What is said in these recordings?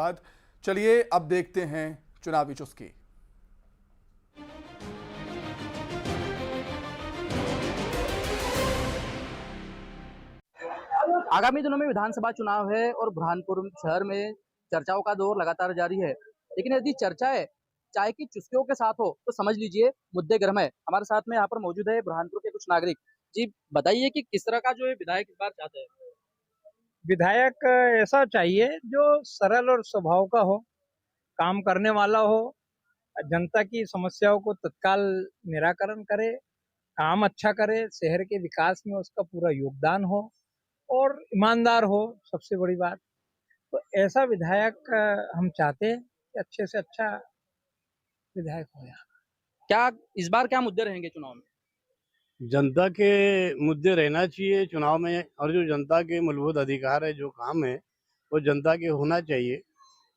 बाद चलिए अब देखते हैं चुनावी चुस्की। आगामी दिनों में विधानसभा चुनाव है और बुरहानपुर शहर में चर्चाओं का दौर लगातार जारी है। लेकिन यदि चर्चाएं चाय की चुस्कियों के साथ हो तो समझ लीजिए मुद्दे गर्म है। हमारे साथ में यहाँ पर मौजूद है बुरहानपुर के कुछ नागरिक। जी बताइए कि किस तरह का जो है विधायक इस बार चाहते हैं। विधायक ऐसा चाहिए जो सरल और स्वभाव का हो, काम करने वाला हो, जनता की समस्याओं को तत्काल निराकरण करे, काम अच्छा करे, शहर के विकास में उसका पूरा योगदान हो और ईमानदार हो। सबसे बड़ी बात तो ऐसा विधायक हम चाहते हैं कि अच्छे से अच्छा विधायक हो। क्या इस बार क्या मुद्दे रहेंगे चुनाव में? जनता के मुद्दे रहना चाहिए चुनाव में, और जो जनता के मूलभूत अधिकार है, जो काम है वो जनता के होना चाहिए।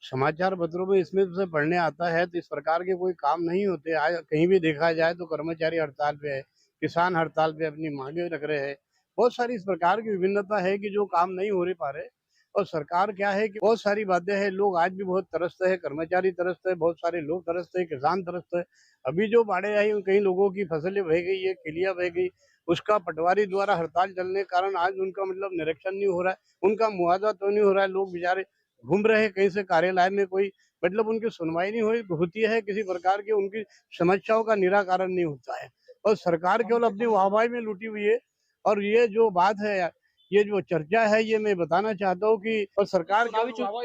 समाचार पत्रों में इसमें से पढ़ने आता है तो इस प्रकार के कोई काम नहीं होते। आज कहीं भी देखा जाए तो कर्मचारी हड़ताल पे है, किसान हड़ताल पे अपनी मांगे रख रहे हैं। बहुत सारी इस प्रकार की विभिन्नता है कि जो काम नहीं हो पा रहे। और सरकार क्या है कि बहुत सारी बातें हैं, लोग आज भी बहुत तरसते हैं, कर्मचारी तरसते हैं, बहुत सारे लोग तरसते हैं, किसान तरसते हैं। अभी जो बाढ़ें आई कई लोगों की फसलें बह गई है, किलियां बह गई, उसका पटवारी द्वारा हड़ताल चलने के कारण आज उनका मतलब निरीक्षण नहीं हो रहा है, उनका मुआवजा तो नहीं हो रहा है। लोग बेचारे घूम रहे हैं, कहीं से कार्यालय में कोई मतलब उनकी सुनवाई नहीं होती है, किसी प्रकार की उनकी समस्याओं का निराकरण नहीं होता है और सरकार केवल अपनी वाहवाही में लुटी हुई है। और ये जो बात है, ये जो चर्चा है, ये मैं बताना चाहता हूँ कि और सरकार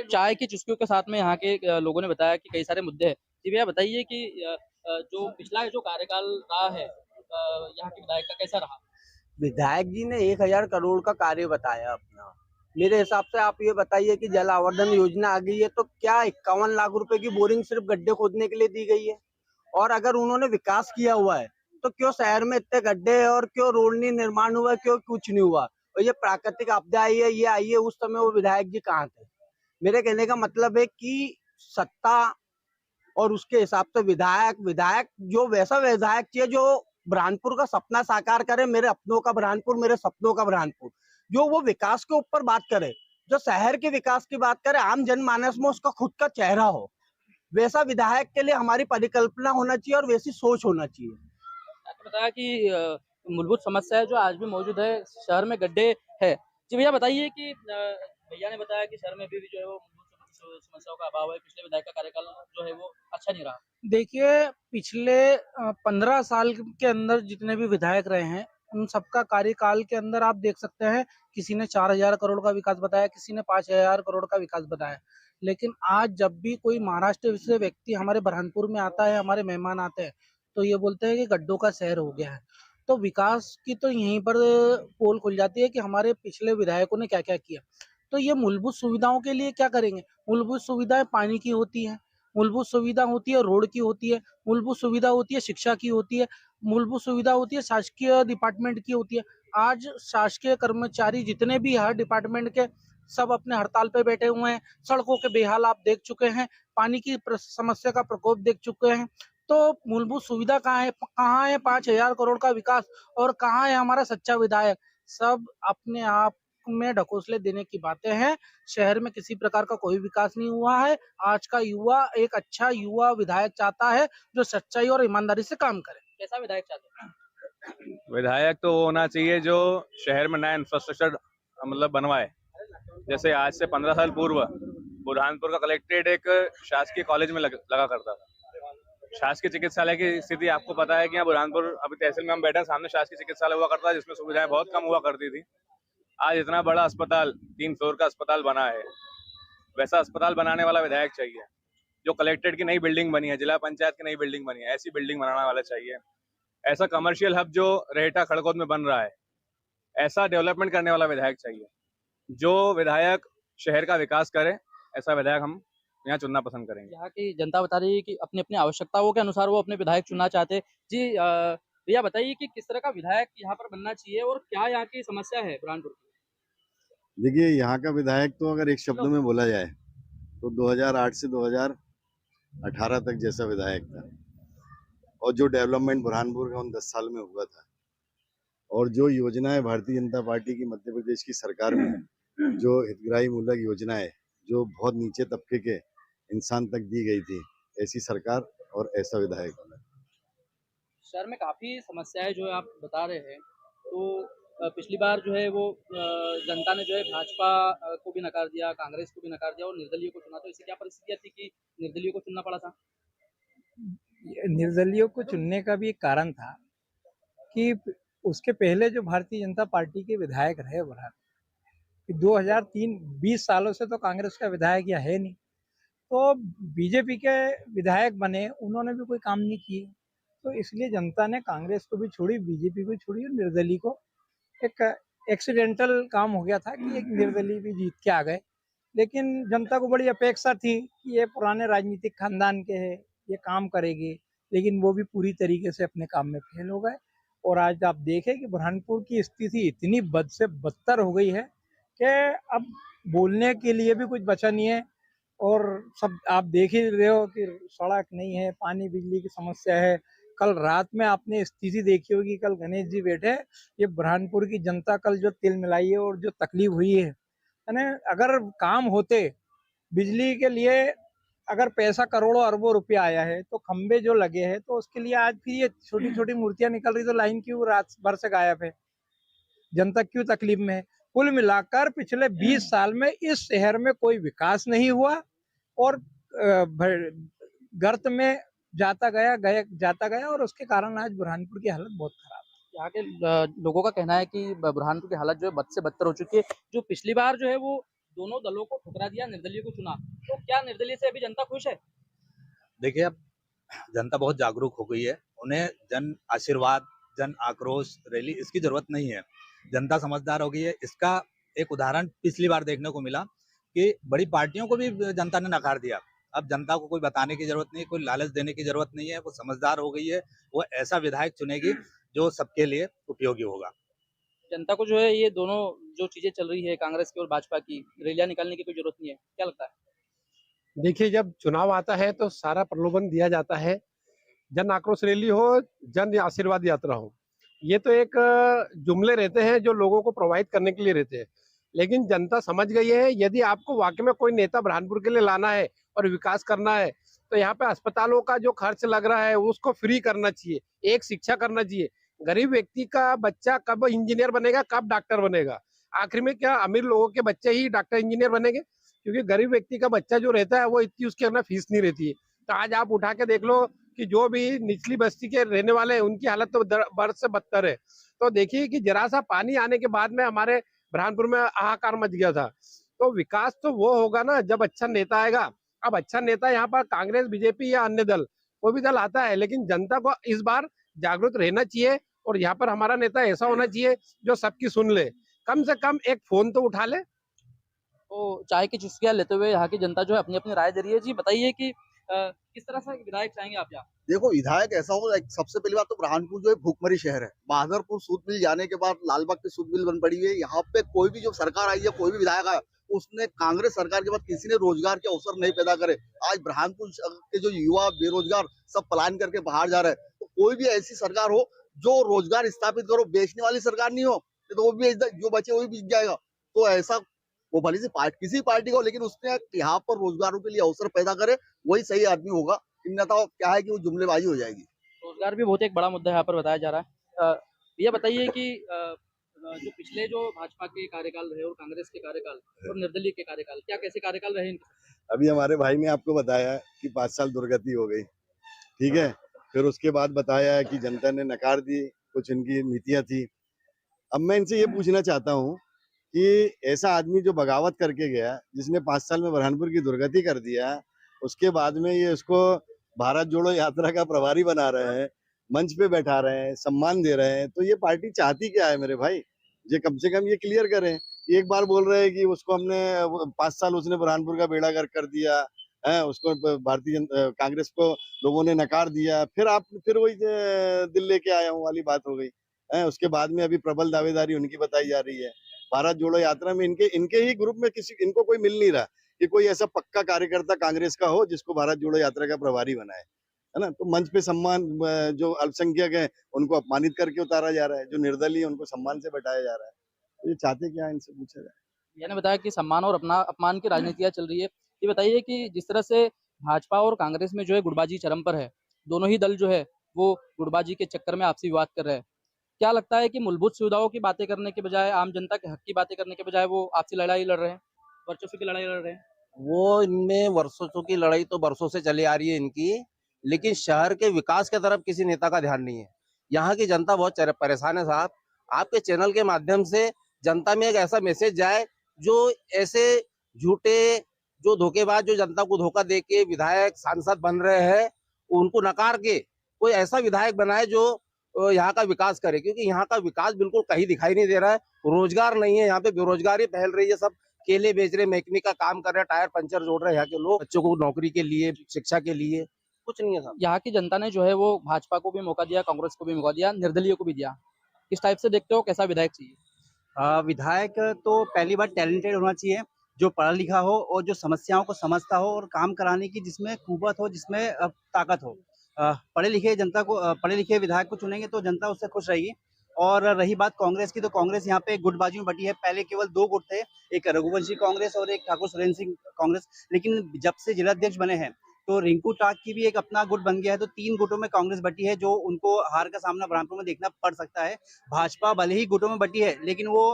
चाय की चुस्कियों के साथ में यहाँ के लोगों ने बताया कि कई सारे मुद्दे हैं। जी भैया बताइए कि जो पिछला जो कार्यकाल रहा है यहाँ के विधायक का कैसा रहा? विधायक जी ने 1000 करोड़ का कार्य बताया अपना। मेरे हिसाब से आप ये बताइए कि जल आवर्धन योजना आ गई है तो क्या 51 लाख रुपए की बोरिंग सिर्फ गड्ढे खोदने के लिए दी गई है? और अगर उन्होंने विकास किया हुआ है तो क्यों शहर में इतने गड्ढे है और क्यों रोड नहीं निर्माण हुआ, क्यों कुछ नहीं हुआ? और ये प्राकृतिक आपदा आई है, ये आई है, उस समय वो विधायक जी कहाँ थे? मेरे कहने का मतलब है कि सत्ता और उसके हिसाब से विधायक जो वैसा विधायक चाहिए जो बुरहानपुर का सपना साकार करे, मेरे अपनों का बुरहानपुर, मेरे सपनों का बुरहानपुर, जो वो विकास के ऊपर बात करे, जो शहर के विकास की बात करे, आम जनमानस में उसका खुद का चेहरा हो। वैसा विधायक के लिए हमारी परिकल्पना होना चाहिए और वैसी सोच होना चाहिए। आपने बताया कि मूलभूत समस्या है जो आज भी मौजूद है, शहर में गड्ढे है। जी भैया बताइए कि भैया ने बताया कि शहर में भी जो है वो मूलभूत समस्याओं का अभाव है, पिछले विधायक का कार्यकाल जो है वो अच्छा नहीं रहा। देखिए, पिछले 15 साल के अंदर जितने भी विधायक रहे हैं उन सबका कार्यकाल के अंदर आप देख सकते हैं, किसी ने 4000 करोड़ का विकास बताया, किसी ने 5000 करोड़ का विकास बताया। लेकिन आज जब भी कोई महाराष्ट्र से व्यक्ति हमारे बुरहानपुर में आता है, हमारे मेहमान आते हैं, तो ये बोलते हैं कि गड्ढों का शहर हो गया है। तो विकास की तो यहीं पर पोल खुल जाती है कि हमारे पिछले विधायकों ने क्या क्या किया। तो ये मूलभूत सुविधाओं के लिए क्या करेंगे? मूलभूत सुविधाएं पानी की होती है, मूलभूत सुविधा होती है रोड की होती है, मूलभूत सुविधा होती है शिक्षा की होती है, मूलभूत सुविधा होती है शासकीय डिपार्टमेंट की होती है। आज शासकीय कर्मचारी जितने भी हर डिपार्टमेंट के, सब अपने हड़ताल पे बैठे हुए हैं। सड़कों के बेहाल आप देख चुके हैं, पानी की समस्या का प्रकोप देख चुके हैं। तो मूलभूत सुविधा कहाँ है 5000 करोड़ का विकास, और कहाँ है हमारा सच्चा विधायक? सब अपने आप में ढकोसले देने की बातें हैं। शहर में किसी प्रकार का कोई विकास नहीं हुआ है। आज का युवा एक अच्छा युवा विधायक चाहता है जो सच्चाई और ईमानदारी से काम करे। कैसा विधायक चाहते हैं? विधायक तो वो होना चाहिए जो शहर में नया इंफ्रास्ट्रक्चर मतलब बनवाए। जैसे आज से 15 साल पूर्व बुरहानपुर का कलेक्ट्रेट एक शासकीय कॉलेज में लगा करता था। शासकीय चिकित्सालय की स्थिति आपको पता है कि यहाँ बुरहानपुर अभी तहसील में हम बैठे हैं, सामने शासकीय चिकित्सालय हुआ करता है जिसमें सुविधाएं बहुत कम हुआ करती थी। आज इतना बड़ा अस्पताल, 3 फ्लोर का अस्पताल बना है। वैसा अस्पताल बनाने वाला विधायक चाहिए। जो कलेक्ट्रेट की नई बिल्डिंग बनी है, जिला पंचायत की नई बिल्डिंग बनी है, ऐसी बिल्डिंग बनाने वाला चाहिए। ऐसा कमर्शियल हब जो रेहटा खड़गोद में बन रहा है, ऐसा डेवलपमेंट करने वाला विधायक चाहिए। जो विधायक शहर का विकास करे, ऐसा विधायक हम यहाँ चुनना पसंद करेंगे। यहाँ की जनता बता रही है कि अपनी अपनी आवश्यकताओं के अनुसार वो अपने विधायक चुनना चाहते हैं। जी भैया बताइए कि किस तरह का विधायक यहाँ पर बनना चाहिए और क्या यहाँ की समस्या है बुरहानपुर की? देखिए, यहाँ का विधायक तो अगर एक शब्द में बोला जाए तो 2008 से 2018 तक जैसा विधायक था, और जो डेवलपमेंट बुरहानपुर का उन 10 साल में हुआ था, और जो योजनाएं भारतीय जनता पार्टी की मध्य प्रदेश की सरकार में जो हितग्राही मूलक योजनाएं जो बहुत नीचे तबके के इंसान तक दी गई थी, ऐसी सरकार और ऐसा विधायक होना। शहर में काफ़ी समस्याएं जो है आप बता रहे हैं, तो पिछली बार जो है वो जनता ने जो है भाजपा को भी नकार दिया, कांग्रेस को भी नकार दिया और निर्दलीय को चुना, तो इससे क्या परिस्थितियाँ थी कि निर्दलीय को चुनना पड़ा था? निर्दलीयों को चुनने का भी एक कारण था कि उसके पहले जो भारतीय जनता पार्टी के विधायक रहे बुरहान, 2003 20 सालों से तो कांग्रेस का विधायक या है नहीं, तो बीजेपी के विधायक बने, उन्होंने भी कोई काम नहीं किए, तो इसलिए जनता ने कांग्रेस को भी छोड़ी, बीजेपी को छोड़ी और निर्दलीय को एक एक्सीडेंटल काम हो गया था कि एक निर्दलीय भी जीत के आ गए। लेकिन जनता को बड़ी अपेक्षा थी कि ये पुराने राजनीतिक खानदान के हैं, ये काम करेंगे, लेकिन वो भी पूरी तरीके से अपने काम में फेल हो गए। और आज आप देखें कि बुरहानपुर की स्थिति इतनी बद से बदतर हो गई है कि अब बोलने के लिए भी कुछ बचा नहीं है। और सब आप देख ही रहे हो कि सड़क नहीं है, पानी बिजली की समस्या है। कल रात में आपने स्थिति देखी होगी, कल गणेश जी बैठे, ये बुरहानपुर की जनता कल जो तिल मिलाई है और जो तकलीफ हुई है, यानी अगर काम होते बिजली के लिए, अगर पैसा करोड़ों अरबों रुपया आया है तो खंबे जो लगे हैं तो उसके लिए आज फिर ये छोटी छोटी मूर्तियां निकल रही, तो लाइन क्यों रात भर से गायब है, जनता क्यों तकलीफ में है? कुल मिलाकर पिछले 20 साल में इस शहर में कोई विकास नहीं हुआ और गर्त में जाता गया और उसके कारण आज बुरहानपुर की हालत बहुत खराब है। यहाँ के लोगों का कहना है कि बुरहानपुर की हालत जो है बद से बदतर हो चुकी है। जो पिछली बार जो है वो दोनों दलों को ठुकरा दिया, निर्दलीय को चुना, तो क्या निर्दलीय से अभी जनता खुश है? देखिए, अब जनता बहुत जागरूक हो गई है, उन्हें जन आशीर्वाद, जन आक्रोश रैली इसकी जरूरत नहीं है। जनता समझदार हो गई है। इसका एक उदाहरण पिछली बार देखने को मिला कि बड़ी पार्टियों को भी जनता ने नकार दिया। अब जनता को कोई बताने की जरूरत नहीं, कोई लालच देने की जरूरत नहीं है, वो समझदार हो गई है। वो ऐसा विधायक चुनेगी जो सबके लिए उपयोगी होगा। जनता को जो है ये दोनों जो चीजें चल रही है कांग्रेस की और भाजपा की, रैलियां निकालने की कोई जरूरत नहीं है, क्या लगता है? देखिए, जब चुनाव आता है तो सारा प्रलोभन दिया जाता है, जन आक्रोश रैली हो, जन आशीर्वाद यात्रा हो, ये तो एक जुमले रहते हैं जो लोगों को प्रभावित करने के लिए रहते हैं। लेकिन जनता समझ गई है, यदि आपको वाकई में कोई नेता बुरहानपुर के लिए लाना है और विकास करना है तो यहाँ पे अस्पतालों का जो खर्च लग रहा है उसको फ्री करना चाहिए, एक शिक्षा करना चाहिए। गरीब व्यक्ति का बच्चा कब इंजीनियर बनेगा, कब डॉक्टर बनेगा? आखिर में क्या अमीर लोगों के बच्चे ही डॉक्टर इंजीनियर बनेंगे? क्योंकि गरीब व्यक्ति का बच्चा जो रहता है वो इतनी उसके अंदर फीस नहीं रहती है। तो आज आप उठा के देख लो कि जो भी निचली बस्ती के रहने वाले हैं उनकी हालत तो बद से बदतर है। तो देखिए कि जरा सा पानी आने के बाद में हमारे बुरहानपुर में हाहाकार मच गया था। तो विकास तो वो होगा ना जब अच्छा नेता आएगा। अब अच्छा नेता यहाँ पर कांग्रेस, बीजेपी या अन्य दल, कोई भी दल आता है, लेकिन जनता को इस बार जागरूक रहना चाहिए और यहाँ पर हमारा नेता ऐसा होना चाहिए जो सबकी सुन ले, कम से कम एक फोन तो उठा ले। तो चाय की चुस्कियां लेते हुए यहाँ की जनता जो है अपनी अपनी राय दे रही है। जी बताइए कि किस तरह से विधायक चाहेंगे आप यहाँ? देखो, विधायक ऐसा हो, सबसे पहली बात तो बुरहानपुर जो है भूखमरी शहर है। बहादुरपुर सूत मिल जाने के बाद लालबाग की सूत मिल बन पड़ी है। यहाँ पे कोई भी जो सरकार आई है, कोई भी विधायक आया, उसने कांग्रेस सरकार के बाद किसी ने रोजगार के अवसर नहीं पैदा करे। आज बुरहानपुर के जो युवा बेरोजगार सब पलायन करके बाहर जा रहे हैं। तो कोई भी ऐसी सरकार हो जो रोजगार स्थापित करो, बेचने वाली सरकार नहीं हो, तो वो भी जो बचे वही बिक जाएगा। तो ऐसा वो भली से किसी पार्टी को, लेकिन उसने यहाँ पर रोजगारों के लिए अवसर पैदा करे, वही सही आदमी होगा। अन्यथा क्या है कि वो जुमलेबाजी हो जाएगी। रोजगार भी बहुत एक बड़ा मुद्दा यहाँ पर बताया जा रहा है। ये बताइए कि जो पिछले जो भाजपा के कार्यकाल रहे और कांग्रेस के कार्यकाल और निर्दलीय के कार्यकाल, क्या कैसे कार्यकाल रहे इनके? अभी हमारे भाई ने आपको बताया कि 5 साल दुर्गति हो गई, ठीक है। फिर उसके बाद बताया है कि जनता ने नकार दी, कुछ इनकी नीतियां थी। अब मैं इनसे ये पूछना चाहता हूँ कि ऐसा आदमी जो बगावत करके गया, जिसने 5 साल में बुरहानपुर की दुर्गति कर दिया, उसके बाद में ये उसको भारत जोड़ो यात्रा का प्रभारी बना रहे हैं, मंच पे बैठा रहे हैं, सम्मान दे रहे हैं। तो ये पार्टी चाहती क्या है मेरे भाई? ये कम से कम ये क्लियर करें। एक बार बोल रहे हैं कि उसको हमने 5 साल उसने बुरहानपुर का बेड़ा गर्क कर दिया है, उसको भारतीय कांग्रेस को लोगों ने नकार दिया, फिर वही दिल लेके आया हूँ वाली बात हो गई है। उसके बाद में अभी प्रबल दावेदारी उनकी बताई जा रही है। भारत जोड़ो यात्रा में इनके ही ग्रुप में इनको कोई मिल नहीं रहा कि कोई ऐसा पक्का कार्यकर्ता कांग्रेस का हो जिसको भारत जोड़ो यात्रा का प्रभारी बनाए, है ना। तो मंच पे सम्मान, जो अल्पसंख्यक है उनको अपमानित करके उतारा जा रहा है, जो निर्दलीय है उनको सम्मान से बैठाया जा रहा है। तो ये चाहते क्या, इनसे पूछा जाए। मैंने बताया कि सम्मान और अपमान की राजनीतियां चल रही है। ये बताइए कि जिस तरह से भाजपा और कांग्रेस में जो है गुटबाजी चरम पर है, दोनों ही दल जो है वो गुटबाजी के चक्कर में आपसी विवाद कर रहे हैं। क्या लगता है कि मूलभूत सुविधाओं की बातें करने के बजाय, आम जनता के हक की बातें करने के बजाय वो आपसी लड़ाई लड़ रहे हैं, वर्चस्व की लड़ाई लड़ रहे हैं? वो इनमें वर्षों की लड़ाई तो बरसों से चली आ रही है इनकी, लेकिन शहर के विकास की तरफ किसी नेता का ध्यान नहीं है। यहाँ की जनता बहुत परेशान है साहब। आपके चैनल के माध्यम से जनता में एक ऐसा मैसेज जाए, जो ऐसे झूठे, जो धोखेबाज, जो जनता को धोखा दे के विधायक सांसद बन रहे हैं, उनको नकार के कोई ऐसा विधायक बनाए जो यहाँ का विकास करे, क्योंकि यहाँ का विकास बिल्कुल कहीं दिखाई नहीं दे रहा है। रोजगार नहीं है, यहाँ पे बेरोजगारी फैल रही है। सब केले बेच रहे, मैकेनिक का काम कर रहे, टायर पंचर जोड़ रहे हैं यहाँ के लोग, बच्चों को नौकरी के लिए, शिक्षा के लिए कुछ नहीं है साहब। यहाँ की जनता ने जो है वो भाजपा को भी मौका दिया, कांग्रेस को भी मौका दिया, निर्दलीय को भी दिया। किस टाइप से देखते हो, कैसा विधायक चाहिए? विधायक तो पहली बार टैलेंटेड होना चाहिए, जो पढ़ा लिखा हो और जो समस्याओं को समझता हो और काम कराने की जिसमें कुवत हो, जिसमें ताकत हो। पढ़े लिखे विधायक को चुनेंगे तो जनता उससे खुश रहेगी। और रही बात कांग्रेस की, तो कांग्रेस यहाँ पे गुटबाजी में बटी है। पहले केवल 2 गुट थे, एक रघुवंशी कांग्रेस और एक ठाकुर सुरेंद्र सिंह कांग्रेस। लेकिन जब से जिलाध्यक्ष बने हैं तो रिंकू टाक की भी एक अपना गुट बन गया है। तो 3 गुटों में कांग्रेस बटी है, जो उनको हार का सामना बुरहानपुर में देखना पड़ सकता है। भाजपा भले ही गुटों में बटी है, लेकिन वो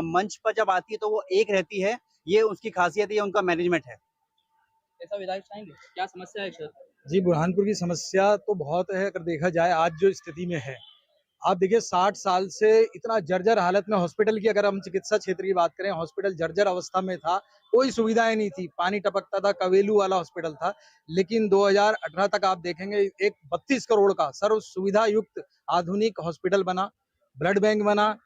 मंच पर जब आती है तो वो एक रहती है। ये उसकी खासियत है, ये उनका मैनेजमेंट है। कैसा विधायक चाहेंगे? क्या समस्या है सर? जी, बुरहानपुर की समस्या तो बहुत है। अगर देखा जाए आज जो स्थिति में है, आप देखिए 60 साल से इतना जर्जर हालत में हॉस्पिटल की, अगर हम चिकित्सा क्षेत्र की बात करें, हॉस्पिटल जर्जर अवस्था में था, कोई सुविधाएं नहीं थी, पानी टपकता था, कवेलू वाला हॉस्पिटल था। लेकिन 2018 तक आप देखेंगे एक 32 करोड़ का सर्व सुविधा युक्त आधुनिक हॉस्पिटल बना, ब्लड बैंक बना,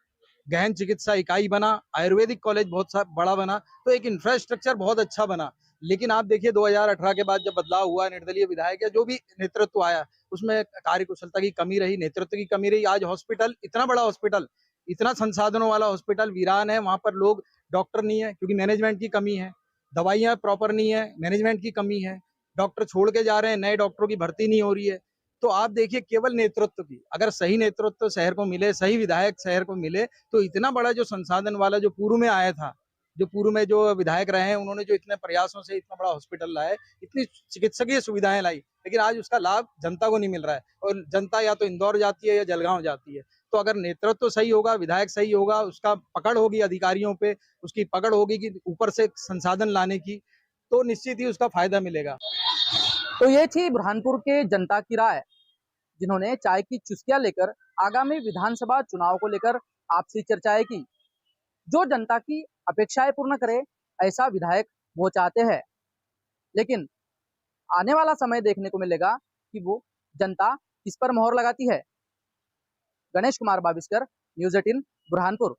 गहन चिकित्सा इकाई बना, आयुर्वेदिक कॉलेज बहुत बड़ा बना। तो एक इंफ्रास्ट्रक्चर बहुत अच्छा बना। लेकिन आप देखिए 2018 के बाद जब बदलाव हुआ, निर्दलीय विधायक या जो भी नेतृत्व आया, उसमें कार्यकुशलता की कमी रही, नेतृत्व की कमी रही। आज हॉस्पिटल, इतना बड़ा हॉस्पिटल, इतना संसाधनों वाला हॉस्पिटल वीरान है। वहां पर लोग, डॉक्टर नहीं है क्योंकि मैनेजमेंट की कमी है, दवाइयां प्रॉपर नहीं है, मैनेजमेंट की कमी है, डॉक्टर छोड़ के जा रहे हैं, नए डॉक्टरों की भर्ती नहीं हो रही है। तो आप देखिए केवल नेतृत्व की, अगर सही नेतृत्व शहर को मिले, सही विधायक शहर को मिले, तो इतना बड़ा जो संसाधन वाला जो पूर्व में आया था, जो पूर्व में जो विधायक रहे हैं, उन्होंने जो इतने प्रयासों से इतना बड़ा हॉस्पिटल लाया, इतनी चिकित्सकीय सुविधाएं लाई, लेकिन आज उसका लाभ जनता को नहीं मिल रहा है। और जनता या तो इंदौर जाती है या जलगांव जाती है। तो अगर नेतृत्व सही होगा, विधायक सही होगा, उसका पकड़ होगी अधिकारियों पे, उसकी पकड़ होगी कि ऊपर से संसाधन लाने की, तो निश्चित ही उसका फायदा मिलेगा। तो ये थी बुरहानपुर के जनता की राय, जिन्होंने चाय की चुस्कियां लेकर आगामी विधानसभा चुनाव को लेकर आपसी चर्चाएं की। जो जनता की अपेक्षाएं पूर्ण करे, ऐसा विधायक वो चाहते हैं। लेकिन आने वाला समय देखने को मिलेगा कि वो जनता किस पर मोहर लगाती है। गणेश कुमार बाबिस्कर, न्यूज़ 18 बुरहानपुर।